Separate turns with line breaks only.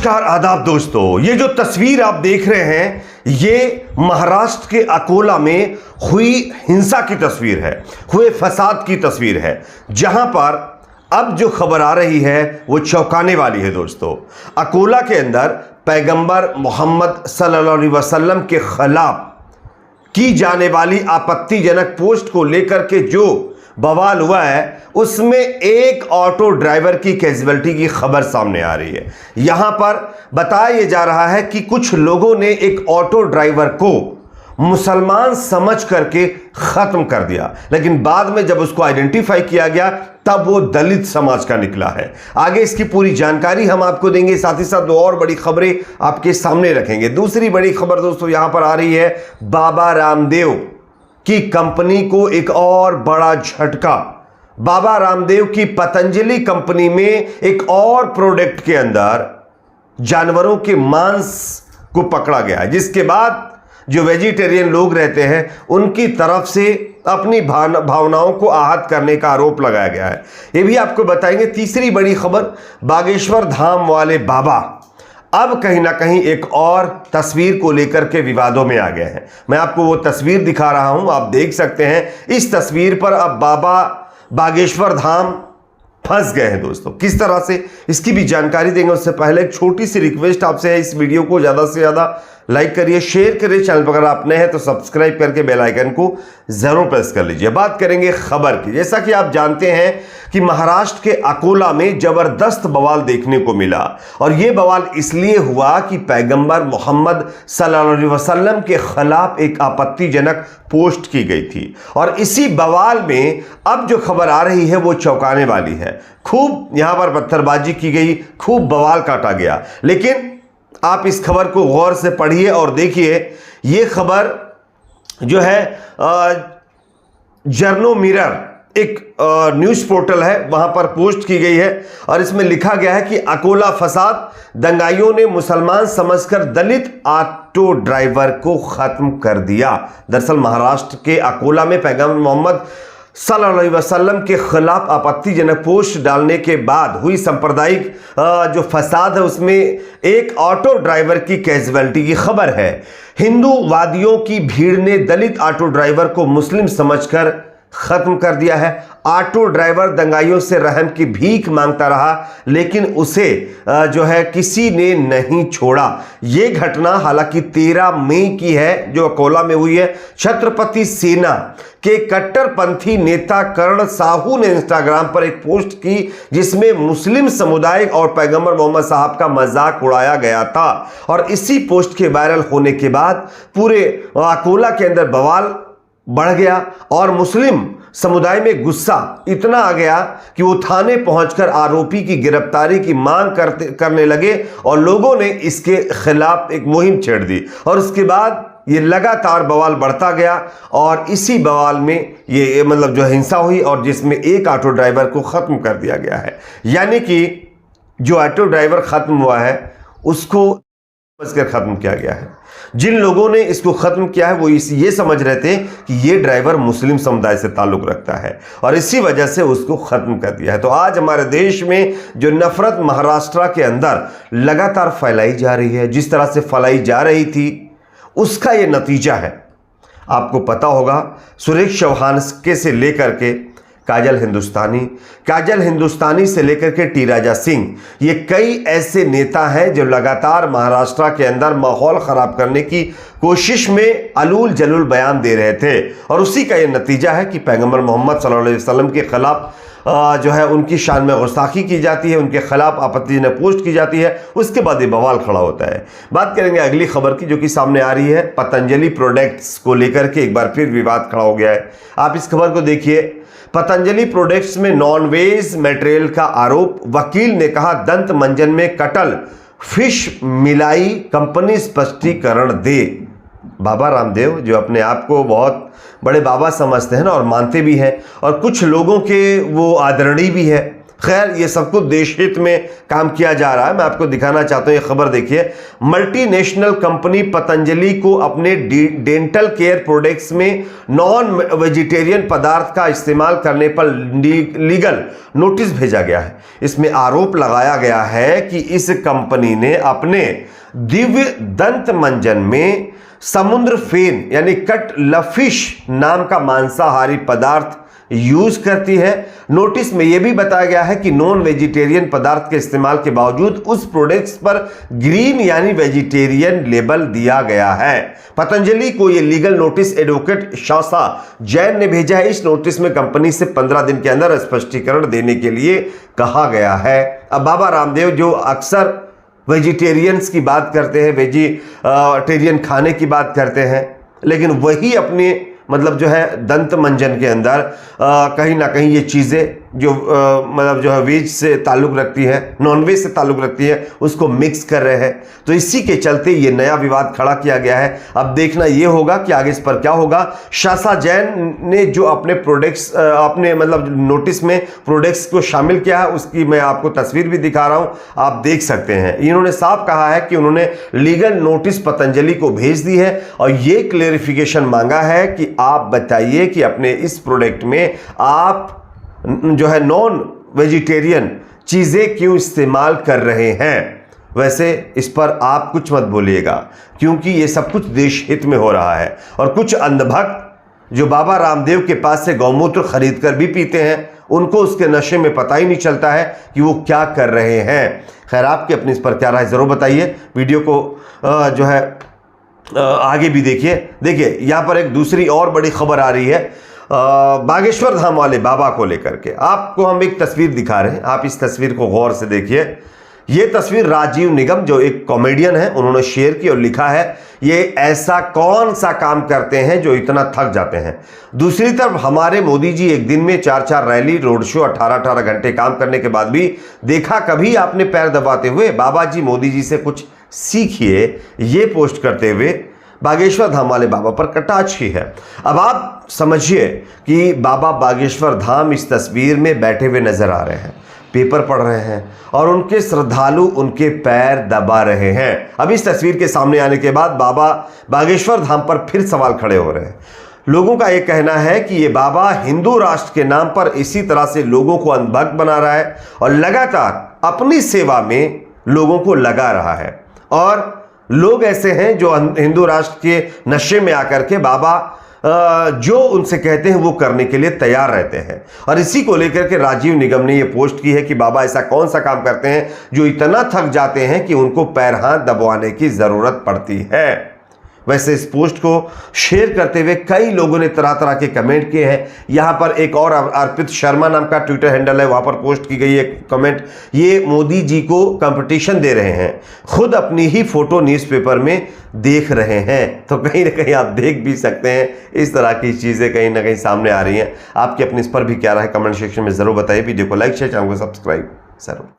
नमस्कार आदाब दोस्तों, ये जो तस्वीर आप देख रहे हैं ये महाराष्ट्र के अकोला में हुई हिंसा की तस्वीर है, हुए फसाद की तस्वीर है, जहां पर अब जो खबर आ रही है वो चौंकाने वाली है। दोस्तों, अकोला के अंदर पैगंबर मोहम्मद सल्लल्लाहु अलैहि वसल्लम के खिलाफ की जाने वाली आपत्तिजनक पोस्ट को लेकर के जो बवाल हुआ है उसमें एक ऑटो ड्राइवर की कैजुअलिटी की खबर सामने आ रही है। यहां पर बताया जा रहा है कि कुछ लोगों ने एक ऑटो ड्राइवर को मुसलमान समझ करके खत्म कर दिया, लेकिन बाद में जब उसको आइडेंटिफाई किया गया तब वो दलित समाज का निकला है। आगे इसकी पूरी जानकारी हम आपको देंगे, साथ ही साथ दो और बड़ी खबरें आपके सामने रखेंगे। दूसरी बड़ी खबर दोस्तों यहां पर आ रही है, बाबा रामदेव की कंपनी को एक और बड़ा झटका। बाबा रामदेव की पतंजलि कंपनी में एक और प्रोडक्ट के अंदर जानवरों के मांस को पकड़ा गया है, जिसके बाद जो वेजिटेरियन लोग रहते हैं उनकी तरफ से अपनी भावनाओं को आहत करने का आरोप लगाया गया है। यह भी आपको बताएंगे। तीसरी बड़ी खबर, बागेश्वर धाम वाले बाबा अब कहीं ना कहीं एक और तस्वीर को लेकर के विवादों में आ गए हैं। मैं आपको वो तस्वीर दिखा रहा हूं, आप देख सकते हैं। इस तस्वीर पर अब बाबा बागेश्वर धाम फंस गए हैं। दोस्तों, किस तरह से इसकी भी जानकारी देंगे। उससे पहले एक छोटी सी रिक्वेस्ट आपसे है, इस वीडियो को ज़्यादा से ज़्यादा लाइक करिए, शेयर करिए। चैनल पर अगर आप नए हैं तो सब्सक्राइब करके बेल आइकन को जरूर प्रेस कर लीजिए। बात करेंगे खबर की। जैसा कि आप जानते हैं कि महाराष्ट्र के अकोला में जबरदस्त बवाल देखने को मिला, और यह बवाल इसलिए हुआ कि पैगंबर मोहम्मद सल्लल्लाहु अलैहि वसल्लम के खिलाफ एक आपत्तिजनक पोस्ट की गई थी, और इसी बवाल में अब जो खबर आ रही है वो चौंकाने वाली है। खूब यहां पर पत्थरबाजी की गई, खूब बवाल काटा गया, लेकिन आप इस खबर को गौर से पढ़िए और देखिए। ये खबर जो है जर्नो मिरर एक न्यूज़ पोर्टल है, वहां पर पोस्ट की गई है, और इसमें लिखा गया है कि अकोला फसाद, दंगाइयों ने मुसलमान समझकर दलित ऑटो ड्राइवर को खत्म कर दिया। दरअसल महाराष्ट्र के अकोला में पैगंबर मोहम्मद सल्लल्लाहु अलैहि वसल्लम के खिलाफ आपत्तिजनक पोस्ट डालने के बाद हुई सांप्रदायिक जो फसाद है उसमें एक ऑटो ड्राइवर की कैजुअलिटी की खबर है। हिंदूवादियों की भीड़ ने दलित ऑटो ड्राइवर को मुस्लिम समझकर खत्म कर दिया है। ऑटो ड्राइवर दंगाइयों से रहम की भीख मांगता रहा, लेकिन उसे जो है किसी ने नहीं छोड़ा। यह घटना हालांकि 13 मई की है, जो अकोला में हुई है। छत्रपति सेना के कट्टरपंथी नेता कर्ण साहू ने इंस्टाग्राम पर एक पोस्ट की जिसमें मुस्लिम समुदाय और पैगंबर मोहम्मद साहब का मजाक उड़ाया गया था, और इसी पोस्ट के वायरल होने के बाद पूरे अकोला के अंदर बवाल बढ़ गया, और मुस्लिम समुदाय में गुस्सा इतना आ गया कि वो थाने पहुंचकर आरोपी की गिरफ्तारी की मांग करने लगे, और लोगों ने इसके खिलाफ एक मुहिम छेड़ दी, और उसके बाद ये लगातार बवाल बढ़ता गया, और इसी बवाल में ये मतलब जो हिंसा हुई, और जिसमें एक ऑटो ड्राइवर को खत्म कर दिया गया है। यानी कि जो ऑटो ड्राइवर खत्म हुआ है उसको बचकर खत्म किया गया है। जिन लोगों ने इसको खत्म किया है वो ये समझ रहे थे कि ये ड्राइवर मुस्लिम समुदाय से ताल्लुक रखता है, और इसी वजह से उसको खत्म कर दिया है। तो आज हमारे देश में जो नफरत महाराष्ट्र के अंदर लगातार फैलाई जा रही है, जिस तरह से फैलाई जा रही थी उसका ये नतीजा है। आपको पता होगा सुरेश चौहान के से लेकर के काजल हिंदुस्तानी से लेकर के टी राजा सिंह, ये कई ऐसे नेता हैं जो लगातार महाराष्ट्र के अंदर माहौल खराब करने की कोशिश में अलूल जलूल बयान दे रहे थे, और उसी का ये नतीजा है कि पैगंबर मोहम्मद सल्लल्लाहु अलैहि वसल्लम के खिलाफ जो है उनकी शान में गुस्ताखी की जाती है, उनके खिलाफ आपत्तिजनक पोस्ट की जाती है, उसके बाद ये बवाल खड़ा होता है। बात करेंगे अगली खबर की, जो कि सामने आ रही है। पतंजलि प्रोडक्ट्स को लेकर के एक बार फिर विवाद खड़ा हो गया है। आप इस खबर को देखिए। पतंजलि प्रोडक्ट्स में नॉनवेज मटेरियल का आरोप, वकील ने कहा दंत मंजन में कटल फिश मिलाई, कंपनी स्पष्टीकरण दे। बाबा रामदेव जो अपने आप को बहुत बड़े बाबा समझते हैं ना, और मानते भी हैं, और कुछ लोगों के वो आदरणीय भी है, खैर ये सब कुछ देश हित में काम किया जा रहा है। मैं आपको दिखाना चाहता हूं, ये खबर देखिए। मल्टीनेशनल कंपनी पतंजलि को अपने डेंटल केयर प्रोडक्ट्स में नॉन वेजिटेरियन पदार्थ का इस्तेमाल करने पर लीगल नोटिस भेजा गया है। इसमें आरोप लगाया गया है कि इस कंपनी ने अपने दिव्य दंत मंजन में समुद्र फेन यानी कटलफिश नाम का मांसाहारी पदार्थ यूज करती है। नोटिस में यह भी बताया गया है कि नॉन वेजिटेरियन पदार्थ के इस्तेमाल के बावजूद उस प्रोडक्ट्स पर ग्रीन यानी वेजिटेरियन लेबल दिया गया है। पतंजलि को यह लीगल नोटिस एडवोकेट शासा जैन ने भेजा है। इस नोटिस में कंपनी से 15 दिन के अंदर स्पष्टीकरण देने के लिए कहा गया है। अब बाबा रामदेव जो अक्सर वेजिटेरियंस की बात करते हैं, वेजिटेरियन खाने की बात करते हैं, लेकिन वही अपने मतलब जो है दंत मंजन के अंदर कहीं ना कहीं ये चीज़ें जो मतलब जो है वेज से ताल्लुक़ रखती है, नॉन वेज से ताल्लुक़ रखती है, उसको मिक्स कर रहे हैं। तो इसी के चलते ये नया विवाद खड़ा किया गया है। अब देखना ये होगा कि आगे इस पर क्या होगा। शासा जैन ने जो अपने प्रोडक्ट्स अपने मतलब नोटिस में प्रोडक्ट्स को शामिल किया है, उसकी मैं आपको तस्वीर भी दिखा रहा हूँ, आप देख सकते हैं। इन्होंने साफ कहा है कि उन्होंने लीगल नोटिस पतंजलि को भेज दी है और ये क्लेरिफिकेशन मांगा है कि आप बताइए कि अपने इस प्रोडक्ट में आप जो है नॉन वेजिटेरियन चीज़ें क्यों इस्तेमाल कर रहे हैं। वैसे इस पर आप कुछ मत बोलिएगा, क्योंकि ये सब कुछ देश हित में हो रहा है। और कुछ अंधभक्त जो बाबा रामदेव के पास से गौमूत्र खरीद कर भी पीते हैं, उनको उसके नशे में पता ही नहीं चलता है कि वो क्या कर रहे हैं। खैर, आपकी अपनी इस पर क्या राय ज़रूर बताइए। वीडियो को जो है आगे भी देखिए। देखिए यहाँ पर एक दूसरी और बड़ी खबर आ रही है बागेश्वर धाम वाले बाबा को लेकर के। आपको हम एक तस्वीर दिखा रहे हैं, आप इस तस्वीर को गौर से देखिए। ये तस्वीर राजीव निगम जो एक कॉमेडियन है, उन्होंने शेयर की और लिखा है, ये ऐसा कौन सा काम करते हैं जो इतना थक जाते हैं। दूसरी तरफ हमारे मोदी जी एक दिन में 4-4 रैली, रोड शो, 18-18 घंटे काम करने के बाद भी देखा कभी आपने पैर दबाते हुए। बाबा जी मोदी जी से कुछ सीखिए, ये पोस्ट करते हुए बागेश्वर धाम वाले बाबा पर कटाक्ष की है। अब आप समझिए कि बाबा बागेश्वर धाम इस तस्वीर में बैठे हुए नजर आ रहे हैं, पेपर पढ़ रहे हैं और उनके श्रद्धालु उनके पैर दबा रहे हैं। अब इस तस्वीर के सामने आने के बाद बाबा बागेश्वर धाम पर फिर सवाल खड़े हो रहे हैं। लोगों का यह कहना है कि ये बाबा हिंदू राष्ट्र के नाम पर इसी तरह से लोगों को अंधभक्त बना रहा है और लगातार अपनी सेवा में लोगों को लगा रहा है। और लोग ऐसे हैं जो हिंदू राष्ट्र के नशे में आकर के बाबा जो उनसे कहते हैं वो करने के लिए तैयार रहते हैं। और इसी को लेकर के राजीव निगम ने ये पोस्ट की है कि बाबा ऐसा कौन सा काम करते हैं जो इतना थक जाते हैं कि उनको पैर हाथ दबवाने की ज़रूरत पड़ती है। वैसे इस पोस्ट को शेयर करते हुए कई लोगों ने तरह तरह के कमेंट किए हैं। यहाँ पर एक और अर्पित शर्मा नाम का ट्विटर हैंडल है, वहाँ पर पोस्ट की गई एक कमेंट, ये मोदी जी को कंपटीशन दे रहे हैं, खुद अपनी ही फोटो न्यूज़पेपर में देख रहे हैं। तो कहीं ना कहीं आप देख भी सकते हैं, इस तरह की चीज़ें कहीं ना कहीं सामने आ रही हैं। आपकी अपनी इस पर भी क्या राय कमेंट सेक्शन में ज़रूर बताइए। वीडियो को लाइक शेयर, चैनल को सब्सक्राइब जरूर।